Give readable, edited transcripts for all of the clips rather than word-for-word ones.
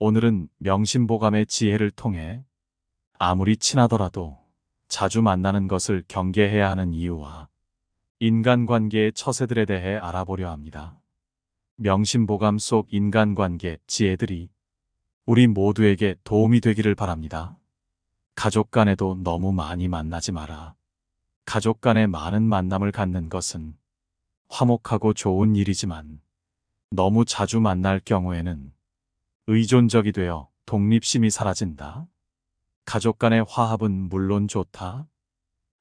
오늘은 명심보감의 지혜를 통해 아무리 친하더라도 자주 만나는 것을 경계해야 하는 이유와 인간관계의 처세들에 대해 알아보려 합니다. 명심보감 속 인간관계 지혜들이 우리 모두에게 도움이 되기를 바랍니다. 가족 간에도 너무 많이 만나지 마라. 가족 간에 많은 만남을 갖는 것은 화목하고 좋은 일이지만 너무 자주 만날 경우에는 의존적이 되어 독립심이 사라진다. 가족 간의 화합은 물론 좋다.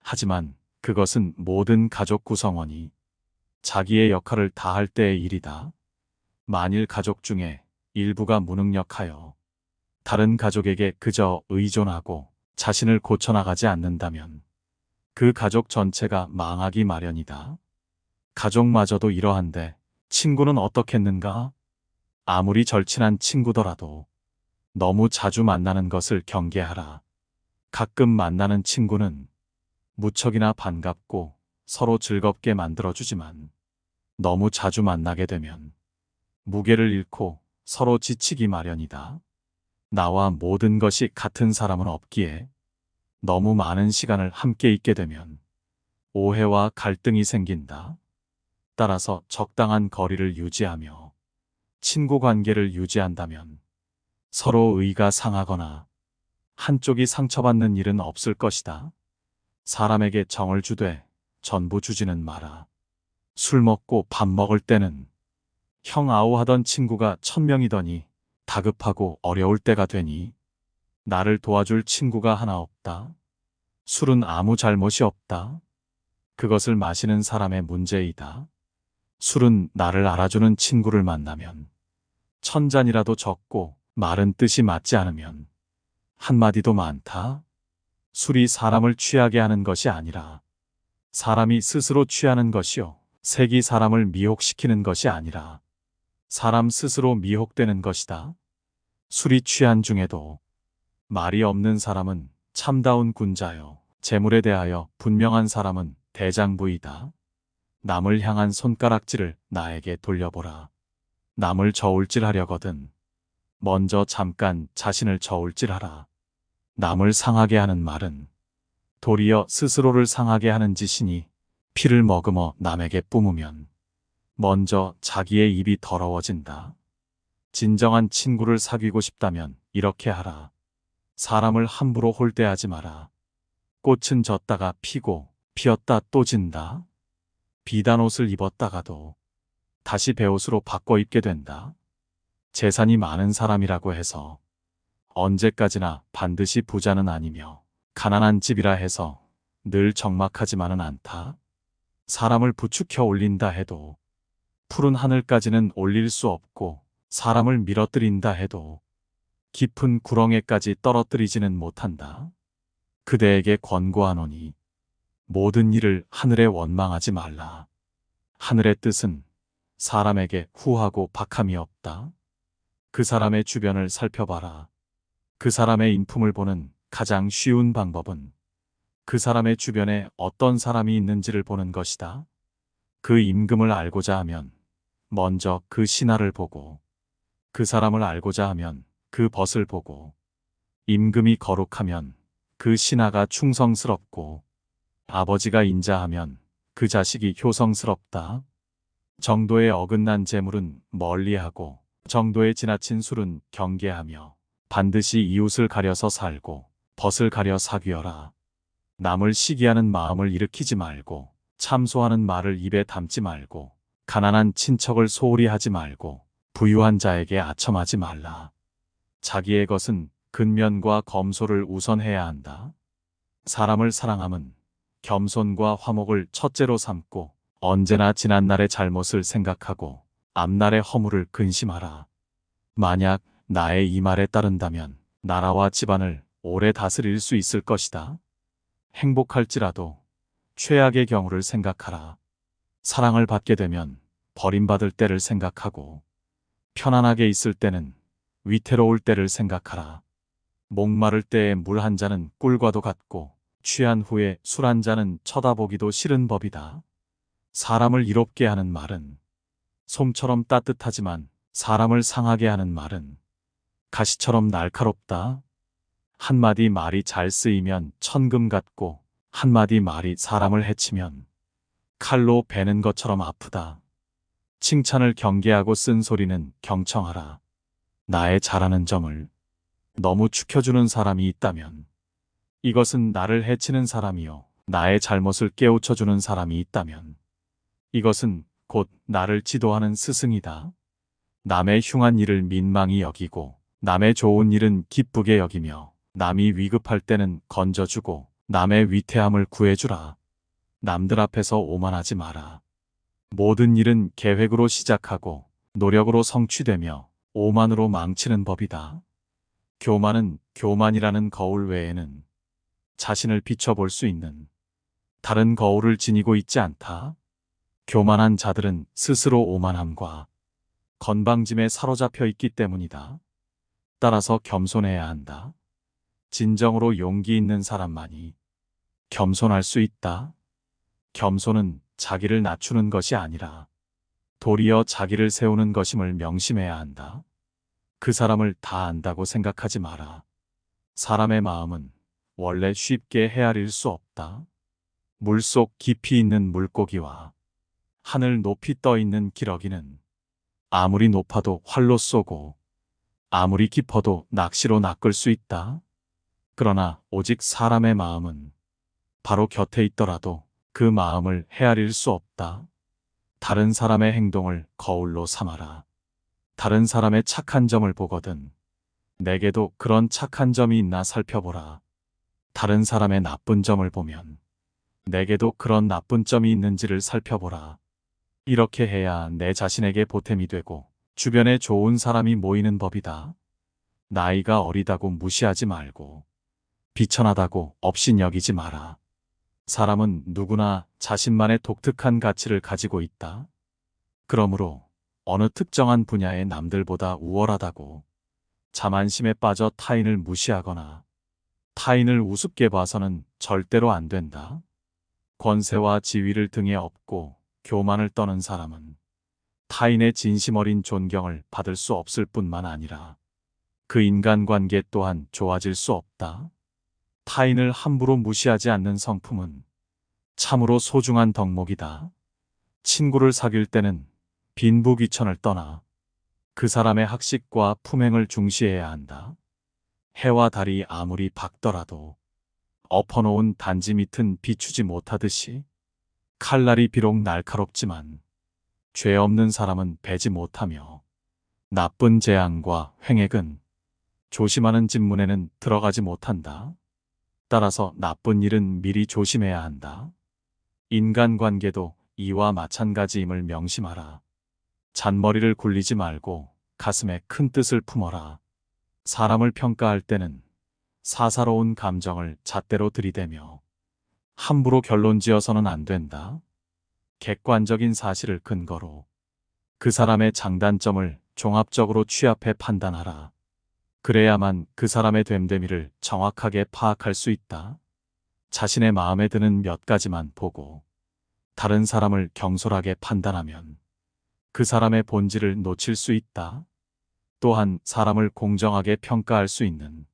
하지만 그것은 모든 가족 구성원이 자기의 역할을 다할 때의 일이다. 만일 가족 중에 일부가 무능력하여 다른 가족에게 그저 의존하고 자신을 고쳐나가지 않는다면 그 가족 전체가 망하기 마련이다. 가족마저도 이러한데 친구는 어떻겠는가? 아무리 절친한 친구더라도 너무 자주 만나는 것을 경계하라. 가끔 만나는 친구는 무척이나 반갑고 서로 즐겁게 만들어주지만 너무 자주 만나게 되면 무게를 잃고 서로 지치기 마련이다. 나와 모든 것이 같은 사람은 없기에 너무 많은 시간을 함께 있게 되면 오해와 갈등이 생긴다. 따라서 적당한 거리를 유지하며 친구 관계를 유지한다면 서로 의가 상하거나 한쪽이 상처받는 일은 없을 것이다. 사람에게 정을 주되 전부 주지는 마라. 술 먹고 밥 먹을 때는 형 아우 하던 친구가 1000명이더니 다급하고 어려울 때가 되니 나를 도와줄 친구가 하나 없다. 술은 아무 잘못이 없다. 그것을 마시는 사람의 문제이다. 술은 나를 알아주는 친구를 만나면 1000잔이라도 적고 말은 뜻이 맞지 않으면 한마디도 많다. 술이 사람을 취하게 하는 것이 아니라 사람이 스스로 취하는 것이요. 색이 사람을 미혹시키는 것이 아니라 사람 스스로 미혹되는 것이다. 술이 취한 중에도 말이 없는 사람은 참다운 군자요. 재물에 대하여 분명한 사람은 대장부이다. 남을 향한 손가락질을 나에게 돌려보라. 남을 저울질하려거든 먼저 잠깐 자신을 저울질하라. 남을 상하게 하는 말은 도리어 스스로를 상하게 하는 짓이니 피를 머금어 남에게 뿜으면 먼저 자기의 입이 더러워진다. 진정한 친구를 사귀고 싶다면 이렇게 하라. 사람을 함부로 홀대하지 마라. 꽃은 졌다가 피고 피었다 또 진다. 비단 옷을 입었다가도 다시 베옷으로 바꿔 입게 된다. 재산이 많은 사람이라고 해서 언제까지나 반드시 부자는 아니며 가난한 집이라 해서 늘 적막하지만은 않다. 사람을 부추겨 올린다 해도 푸른 하늘까지는 올릴 수 없고 사람을 밀어뜨린다 해도 깊은 구렁에까지 떨어뜨리지는 못한다. 그대에게 권고하노니 모든 일을 하늘에 원망하지 말라. 하늘의 뜻은 사람에게 후하고 박함이 없다. 그 사람의 주변을 살펴봐라. 그 사람의 인품을 보는 가장 쉬운 방법은 그 사람의 주변에 어떤 사람이 있는지를 보는 것이다. 그 임금을 알고자 하면 먼저 그 신하를 보고 그 사람을 알고자 하면 그 벗을 보고 임금이 거룩하면 그 신하가 충성스럽고 아버지가 인자하면 그 자식이 효성스럽다. 정도에 어긋난 재물은 멀리하고 정도에 지나친 술은 경계하며 반드시 이웃을 가려서 살고 벗을 가려 사귀어라. 남을 시기하는 마음을 일으키지 말고 참소하는 말을 입에 담지 말고 가난한 친척을 소홀히 하지 말고 부유한 자에게 아첨하지 말라. 자기의 것은 근면과 검소를 우선해야 한다. 사람을 사랑함은 겸손과 화목을 첫째로 삼고 언제나 지난날의 잘못을 생각하고 앞날의 허물을 근심하라. 만약 나의 이 말에 따른다면 나라와 집안을 오래 다스릴 수 있을 것이다. 행복할지라도 최악의 경우를 생각하라. 사랑을 받게 되면 버림받을 때를 생각하고 편안하게 있을 때는 위태로울 때를 생각하라. 목마를 때의 물 한 잔은 꿀과도 같고 취한 후에 술 한 잔은 쳐다보기도 싫은 법이다. 사람을 이롭게 하는 말은 솜처럼 따뜻하지만 사람을 상하게 하는 말은 가시처럼 날카롭다. 한마디 말이 잘 쓰이면 천금 같고 한마디 말이 사람을 해치면 칼로 베는 것처럼 아프다. 칭찬을 경계하고 쓴 소리는 경청하라. 나의 잘하는 점을 너무 축혀주는 사람이 있다면 이것은 나를 해치는 사람이요. 나의 잘못을 깨우쳐주는 사람이 있다면 이것은 곧 나를 지도하는 스승이다. 남의 흉한 일을 민망히 여기고 남의 좋은 일은 기쁘게 여기며 남이 위급할 때는 건져주고 남의 위태함을 구해주라. 남들 앞에서 오만하지 마라. 모든 일은 계획으로 시작하고 노력으로 성취되며 오만으로 망치는 법이다. 교만은 교만이라는 거울 외에는 자신을 비춰볼 수 있는 다른 거울을 지니고 있지 않다. 교만한 자들은 스스로 오만함과 건방짐에 사로잡혀 있기 때문이다. 따라서 겸손해야 한다. 진정으로 용기 있는 사람만이 겸손할 수 있다. 겸손은 자기를 낮추는 것이 아니라 도리어 자기를 세우는 것임을 명심해야 한다. 그 사람을 다 안다고 생각하지 마라. 사람의 마음은 원래 쉽게 헤아릴 수 없다. 물속 깊이 있는 물고기와 하늘 높이 떠 있는 기러기는 아무리 높아도 활로 쏘고 아무리 깊어도 낚시로 낚을 수 있다. 그러나 오직 사람의 마음은 바로 곁에 있더라도 그 마음을 헤아릴 수 없다. 다른 사람의 행동을 거울로 삼아라. 다른 사람의 착한 점을 보거든 내게도 그런 착한 점이 있나 살펴보라. 다른 사람의 나쁜 점을 보면 내게도 그런 나쁜 점이 있는지를 살펴보라. 이렇게 해야 내 자신에게 보탬이 되고 주변에 좋은 사람이 모이는 법이다. 나이가 어리다고 무시하지 말고 비천하다고 업신여기지 마라. 사람은 누구나 자신만의 독특한 가치를 가지고 있다. 그러므로 어느 특정한 분야의 남들보다 우월하다고 자만심에 빠져 타인을 무시하거나 타인을 우습게 봐서는 절대로 안 된다. 권세와 지위를 등에 업고 교만을 떠는 사람은 타인의 진심 어린 존경을 받을 수 없을 뿐만 아니라 그 인간관계 또한 좋아질 수 없다. 타인을 함부로 무시하지 않는 성품은 참으로 소중한 덕목이다. 친구를 사귈 때는 빈부귀천을 떠나 그 사람의 학식과 품행을 중시해야 한다. 해와 달이 아무리 밝더라도 엎어놓은 단지 밑은 비추지 못하듯이 칼날이 비록 날카롭지만 죄 없는 사람은 베지 못하며 나쁜 재앙과 횡액은 조심하는 집 문에는 들어가지 못한다. 따라서 나쁜 일은 미리 조심해야 한다. 인간관계도 이와 마찬가지임을 명심하라. 잔머리를 굴리지 말고 가슴에 큰 뜻을 품어라. 사람을 평가할 때는 사사로운 감정을 잣대로 들이대며 함부로 결론지어서는 안 된다. 객관적인 사실을 근거로 그 사람의 장단점을 종합적으로 취합해 판단하라. 그래야만 그 사람의 됨됨이를 정확하게 파악할 수 있다. 자신의 마음에 드는 몇 가지만 보고 다른 사람을 경솔하게 판단하면 그 사람의 본질을 놓칠 수 있다. 또한 사람을 공정하게 평가할 수 있는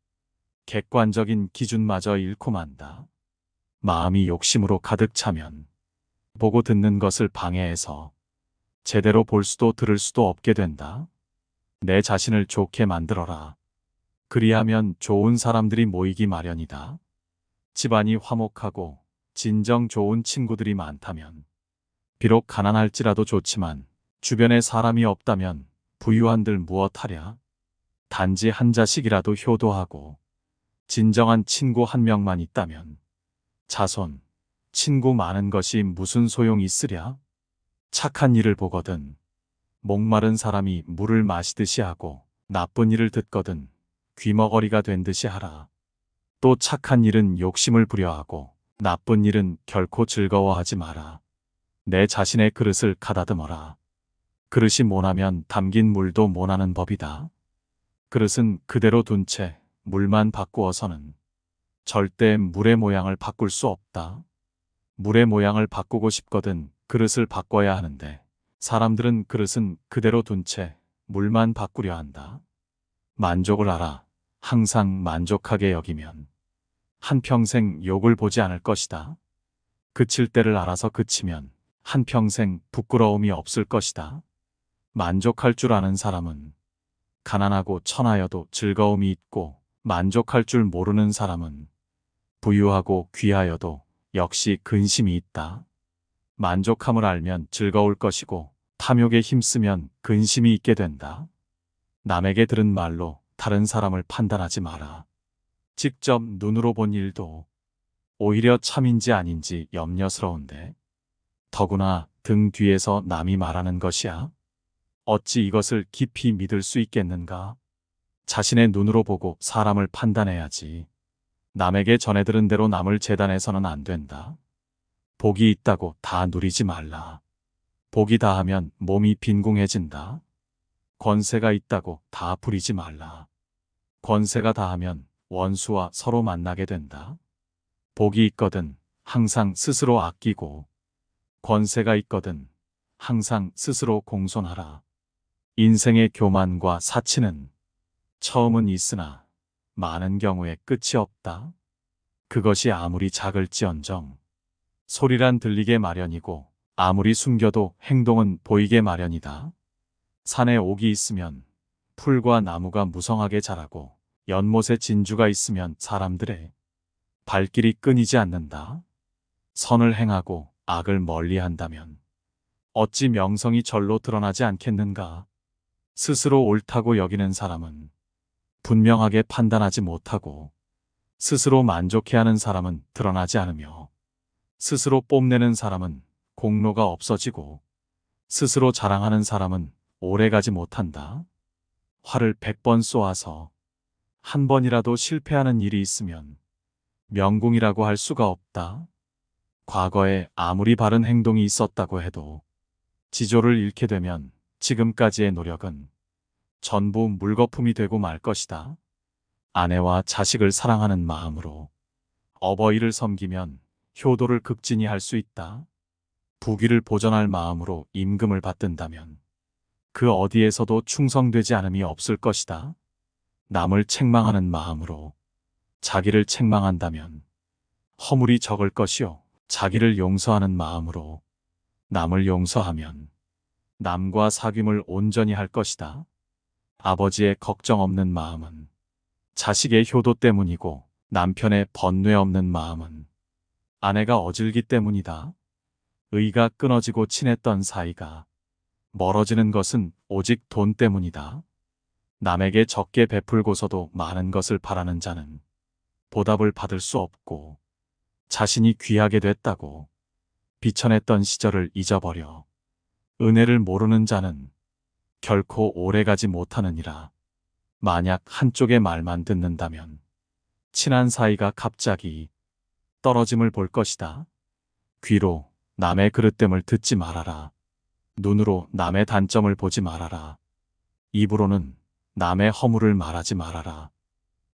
객관적인 기준마저 잃고 만다. 마음이 욕심으로 가득 차면 보고 듣는 것을 방해해서 제대로 볼 수도 들을 수도 없게 된다. 내 자신을 좋게 만들어라. 그리하면 좋은 사람들이 모이기 마련이다. 집안이 화목하고 진정 좋은 친구들이 많다면 비록 가난할지라도 좋지만 주변에 사람이 없다면 부유한들 무엇하랴. 단지 한 자식이라도 효도하고 진정한 친구 한 명만 있다면 자손, 친구 많은 것이 무슨 소용이 있으랴. 착한 일을 보거든 목마른 사람이 물을 마시듯이 하고 나쁜 일을 듣거든 귀머거리가 된 듯이 하라. 또 착한 일은 욕심을 부려하고 나쁜 일은 결코 즐거워하지 마라. 내 자신의 그릇을 가다듬어라. 그릇이 모나면 담긴 물도 모나는 법이다. 그릇은 그대로 둔 채 물만 바꾸어서는 절대 물의 모양을 바꿀 수 없다. 물의 모양을 바꾸고 싶거든 그릇을 바꿔야 하는데 사람들은 그릇은 그대로 둔 채 물만 바꾸려 한다. 만족을 알아 항상 만족하게 여기면 한평생 욕을 보지 않을 것이다. 그칠 때를 알아서 그치면 한평생 부끄러움이 없을 것이다. 만족할 줄 아는 사람은 가난하고 천하여도 즐거움이 있고, 만족할 줄 모르는 사람은 부유하고 귀하여도 역시 근심이 있다. 만족함을 알면 즐거울 것이고, 탐욕에 힘쓰면 근심이 있게 된다. 남에게 들은 말로 다른 사람을 판단하지 마라. 직접 눈으로 본 일도 오히려 참인지 아닌지 염려스러운데, 더구나 등 뒤에서 남이 말하는 것이야. 어찌 이것을 깊이 믿을 수 있겠는가? 자신의 눈으로 보고 사람을 판단해야지. 남에게 전해 들은 대로 남을 재단해서는 안 된다. 복이 있다고 다 누리지 말라. 복이 다하면 몸이 빈궁해진다. 권세가 있다고 다 부리지 말라. 권세가 다하면 원수와 서로 만나게 된다. 복이 있거든 항상 스스로 아끼고, 권세가 있거든 항상 스스로 공손하라. 인생의 교만과 사치는 처음은 있으나 많은 경우에 끝이 없다. 그것이 아무리 작을지언정 소리란 들리게 마련이고, 아무리 숨겨도 행동은 보이게 마련이다. 산에 옥이 있으면 풀과 나무가 무성하게 자라고, 연못에 진주가 있으면 사람들의 발길이 끊이지 않는다. 선을 행하고 악을 멀리한다면 어찌 명성이 절로 드러나지 않겠는가? 스스로 옳다고 여기는 사람은 분명하게 판단하지 못하고, 스스로 만족해하는 사람은 드러나지 않으며, 스스로 뽐내는 사람은 공로가 없어지고, 스스로 자랑하는 사람은 오래가지 못한다. 활을 100번 쏘아서 한 번이라도 실패하는 일이 있으면 명궁이라고 할 수가 없다. 과거에 아무리 바른 행동이 있었다고 해도 지조를 잃게 되면 지금까지의 노력은 전부 물거품이 되고 말 것이다. 아내와 자식을 사랑하는 마음으로 어버이를 섬기면 효도를 극진히 할 수 있다. 부귀를 보전할 마음으로 임금을 받든다면 그 어디에서도 충성되지 않음이 없을 것이다. 남을 책망하는 마음으로 자기를 책망한다면 허물이 적을 것이요, 자기를 용서하는 마음으로 남을 용서하면 남과 사귐을 온전히 할 것이다. 아버지의 걱정 없는 마음은 자식의 효도 때문이고, 남편의 번뇌 없는 마음은 아내가 어질기 때문이다. 의가 끊어지고 친했던 사이가 멀어지는 것은 오직 돈 때문이다. 남에게 적게 베풀고서도 많은 것을 바라는 자는 보답을 받을 수 없고, 자신이 귀하게 됐다고 비천했던 시절을 잊어버려 은혜를 모르는 자는 결코 오래가지 못하느니라. 만약 한쪽의 말만 듣는다면 친한 사이가 갑자기 떨어짐을 볼 것이다. 귀로 남의 그릇됨을 듣지 말아라. 눈으로 남의 단점을 보지 말아라. 입으로는 남의 허물을 말하지 말아라.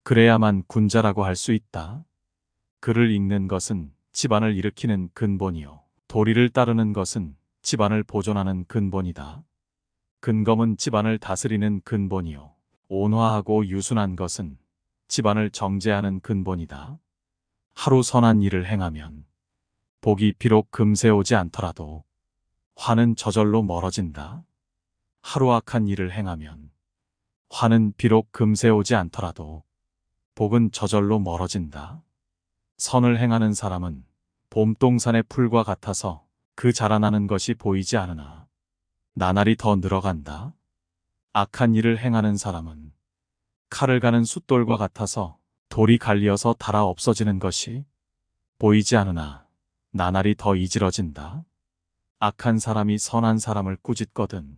그래야만 군자라고 할 수 있다. 글을 읽는 것은 집안을 일으키는 근본이요, 도리를 따르는 것은 집안을 보존하는 근본이다. 근검은 집안을 다스리는 근본이요, 온화하고 유순한 것은 집안을 정제하는 근본이다. 하루 선한 일을 행하면 복이 비록 금세 오지 않더라도 화는 저절로 멀어진다. 하루 악한 일을 행하면 화는 비록 금세 오지 않더라도 복은 저절로 멀어진다. 선을 행하는 사람은 봄동산의 풀과 같아서 그 자라나는 것이 보이지 않으나 나날이 더 늘어간다. 악한 일을 행하는 사람은 칼을 가는 숫돌과 같아서 돌이 갈리어서 닳아 없어지는 것이 보이지 않으나 나날이 더 이질어진다. 악한 사람이 선한 사람을 꾸짖거든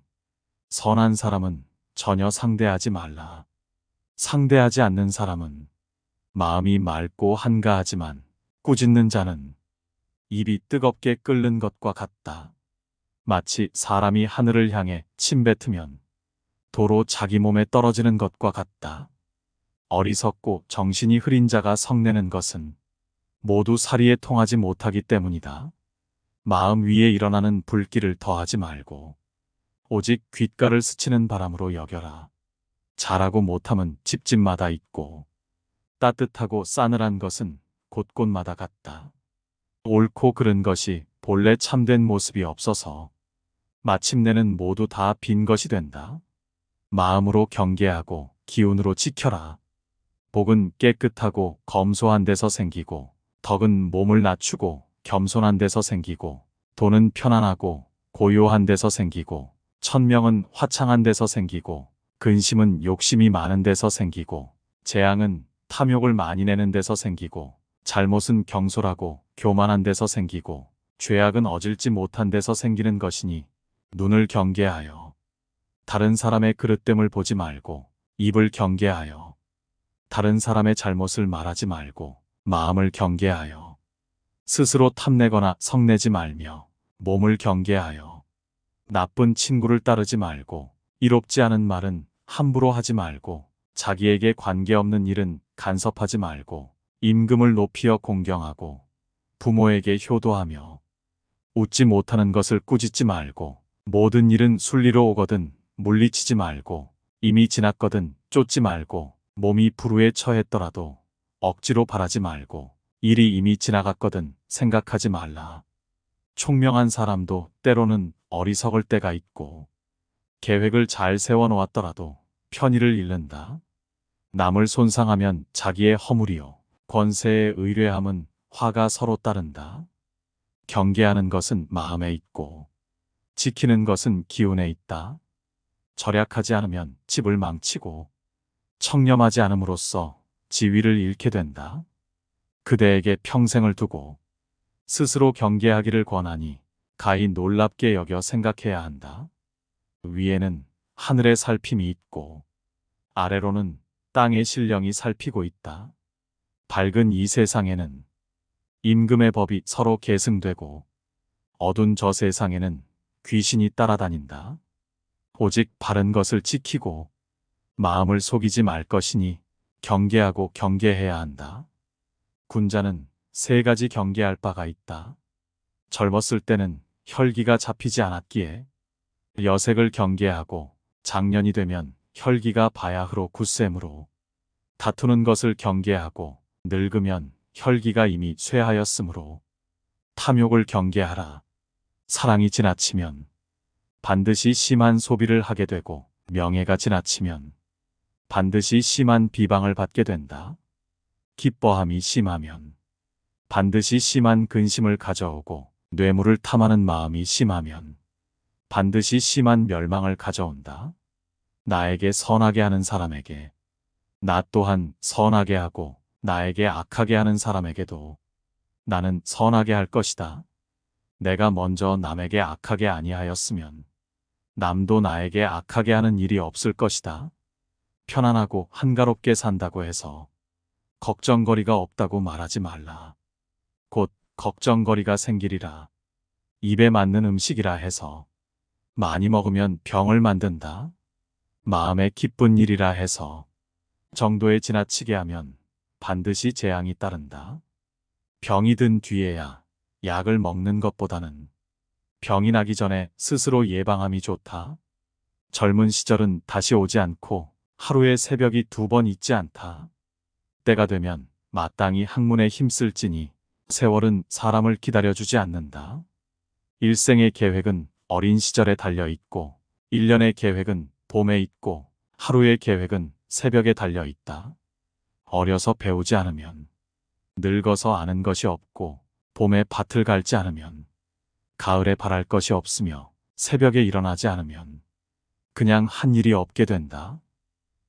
선한 사람은 전혀 상대하지 말라. 상대하지 않는 사람은 마음이 맑고 한가하지만, 꾸짖는 자는 입이 뜨겁게 끓는 것과 같다. 마치 사람이 하늘을 향해 침 뱉으면 도로 자기 몸에 떨어지는 것과 같다. 어리석고 정신이 흐린 자가 성내는 것은 모두 사리에 통하지 못하기 때문이다. 마음 위에 일어나는 불길을 더하지 말고 오직 귓가를 스치는 바람으로 여겨라. 잘하고 못함은 집집마다 있고 따뜻하고 싸늘한 것은 곳곳마다 같다. 옳고 그른 것이 본래 참된 모습이 없어서 마침내는 모두 다 빈 것이 된다. 마음으로 경계하고 기운으로 지켜라. 복은 깨끗하고 검소한 데서 생기고, 덕은 몸을 낮추고 겸손한 데서 생기고, 돈은 편안하고 고요한 데서 생기고, 천명은 화창한 데서 생기고, 근심은 욕심이 많은 데서 생기고, 재앙은 탐욕을 많이 내는 데서 생기고, 잘못은 경솔하고 교만한 데서 생기고, 죄악은 어질지 못한 데서 생기는 것이니 눈을 경계하여 다른 사람의 그릇됨을 보지 말고, 입을 경계하여 다른 사람의 잘못을 말하지 말고, 마음을 경계하여 스스로 탐내거나 성내지 말며, 몸을 경계하여 나쁜 친구를 따르지 말고, 이롭지 않은 말은 함부로 하지 말고, 자기에게 관계없는 일은 간섭하지 말고, 임금을 높이어 공경하고, 부모에게 효도하며, 웃지 못하는 것을 꾸짖지 말고, 모든 일은 순리로 오거든 물리치지 말고, 이미 지났거든 쫓지 말고, 몸이 불우에 처했더라도 억지로 바라지 말고, 일이 이미 지나갔거든 생각하지 말라. 총명한 사람도 때로는 어리석을 때가 있고, 계획을 잘 세워놓았더라도 편의를 잃는다. 남을 손상하면 자기의 허물이요, 권세의 의뢰함은 화가 서로 따른다. 경계하는 것은 마음에 있고, 지키는 것은 기운에 있다. 절약하지 않으면 집을 망치고, 청렴하지 않음으로써 지위를 잃게 된다. 그대에게 평생을 두고 스스로 경계하기를 권하니 가히 놀랍게 여겨 생각해야 한다. 위에는 하늘의 살핌이 있고 아래로는 땅의 신령이 살피고 있다. 밝은 이 세상에는 임금의 법이 서로 계승되고, 어두운 저 세상에는 귀신이 따라다닌다. 오직 바른 것을 지키고 마음을 속이지 말 것이니 경계하고 경계해야 한다. 군자는 세 가지 경계할 바가 있다. 젊었을 때는 혈기가 잡히지 않았기에 여색을 경계하고, 장년이 되면 혈기가 바야흐로 굳셈으로, 다투는 것을 경계하고, 늙으면 혈기가 이미 쇠하였으므로 탐욕을 경계하라. 사랑이 지나치면 반드시 심한 소비를 하게 되고, 명예가 지나치면 반드시 심한 비방을 받게 된다. 기뻐함이 심하면 반드시 심한 근심을 가져오고, 뇌물을 탐하는 마음이 심하면 반드시 심한 멸망을 가져온다. 나에게 선하게 하는 사람에게 나 또한 선하게 하고, 나에게 악하게 하는 사람에게도 나는 선하게 할 것이다. 내가 먼저 남에게 악하게 아니하였으면 남도 나에게 악하게 하는 일이 없을 것이다. 편안하고 한가롭게 산다고 해서 걱정거리가 없다고 말하지 말라. 곧 걱정거리가 생기리라. 입에 맞는 음식이라 해서 많이 먹으면 병을 만든다. 마음에 기쁜 일이라 해서 정도에 지나치게 하면 반드시 재앙이 따른다. 병이 든 뒤에야 약을 먹는 것보다는 병이 나기 전에 스스로 예방함이 좋다. 젊은 시절은 다시 오지 않고 하루에 새벽이 2번 있지 않다. 때가 되면 마땅히 학문에 힘쓸지니 세월은 사람을 기다려주지 않는다. 일생의 계획은 어린 시절에 달려 있고, 1년의 계획은 봄에 있고, 하루의 계획은 새벽에 달려 있다. 어려서 배우지 않으면 늙어서 아는 것이 없고, 봄에 밭을 갈지 않으면 가을에 바랄 것이 없으며, 새벽에 일어나지 않으면 그냥 한 일이 없게 된다.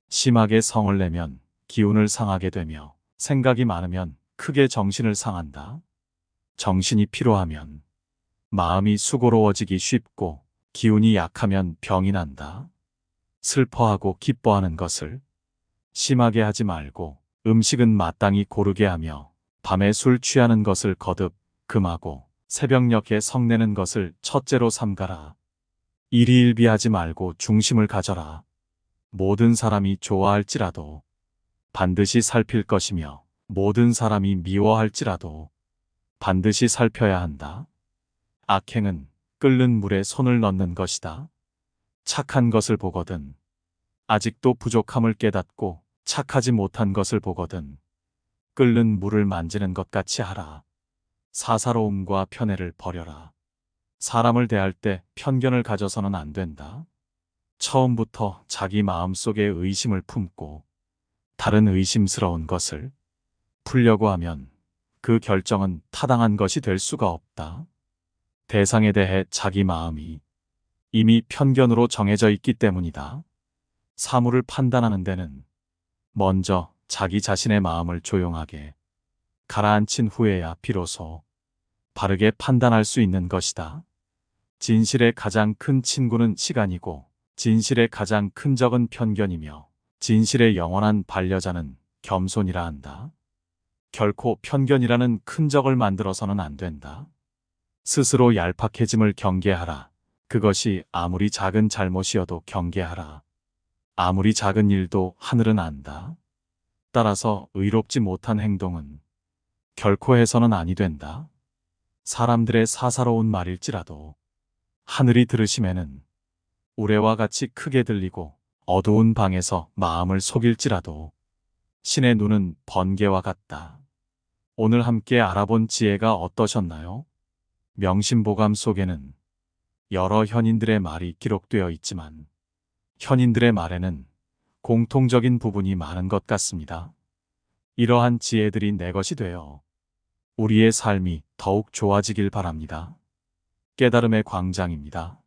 심하게 성을 내면 기운을 상하게 되며, 생각이 많으면 크게 정신을 상한다. 정신이 피로하면 마음이 수고로워지기 쉽고, 기운이 약하면 병이 난다. 슬퍼하고 기뻐하는 것을 심하게 하지 말고, 음식은 마땅히 고르게 하며, 밤에 술 취하는 것을 거듭 금하고, 새벽녘에 성내는 것을 첫째로 삼가라. 일희일비하지 말고 중심을 가져라. 모든 사람이 좋아할지라도 반드시 살필 것이며, 모든 사람이 미워할지라도 반드시 살펴야 한다. 악행은 끓는 물에 손을 넣는 것이다. 착한 것을 보거든 아직도 부족함을 깨닫고 착하지 못한 것을 보거든 끓는 물을 만지는 것 같이 하라. 사사로움과 편애를 버려라. 사람을 대할 때 편견을 가져서는 안 된다. 처음부터 자기 마음속에 의심을 품고 다른 의심스러운 것을 풀려고 하면 그 결정은 타당한 것이 될 수가 없다. 대상에 대해 자기 마음이 이미 편견으로 정해져 있기 때문이다. 사물을 판단하는 데는 먼저 자기 자신의 마음을 조용하게 가라앉힌 후에야 비로소 바르게 판단할 수 있는 것이다. 진실의 가장 큰 친구는 시간이고 진실의 가장 큰 적은 편견이며 진실의 영원한 반려자는 겸손이라 한다. 결코 편견이라는 큰 적을 만들어서는 안 된다. 스스로 얄팍해짐을 경계하라. 그것이 아무리 작은 잘못이어도 경계하라. 아무리 작은 일도 하늘은 안다. 따라서 의롭지 못한 행동은 결코 해서는 아니 된다. 사람들의 사사로운 말일지라도 하늘이 들으심에는 우레와 같이 크게 들리고 어두운 방에서 마음을 속일지라도 신의 눈은 번개와 같다. 오늘 함께 알아본 지혜가 어떠셨나요? 명심보감 속에는 여러 현인들의 말이 기록되어 있지만 현인들의 말에는 공통적인 부분이 많은 것 같습니다. 이러한 지혜들이 내 것이 되어 우리의 삶이 더욱 좋아지길 바랍니다. 깨달음의 광장입니다.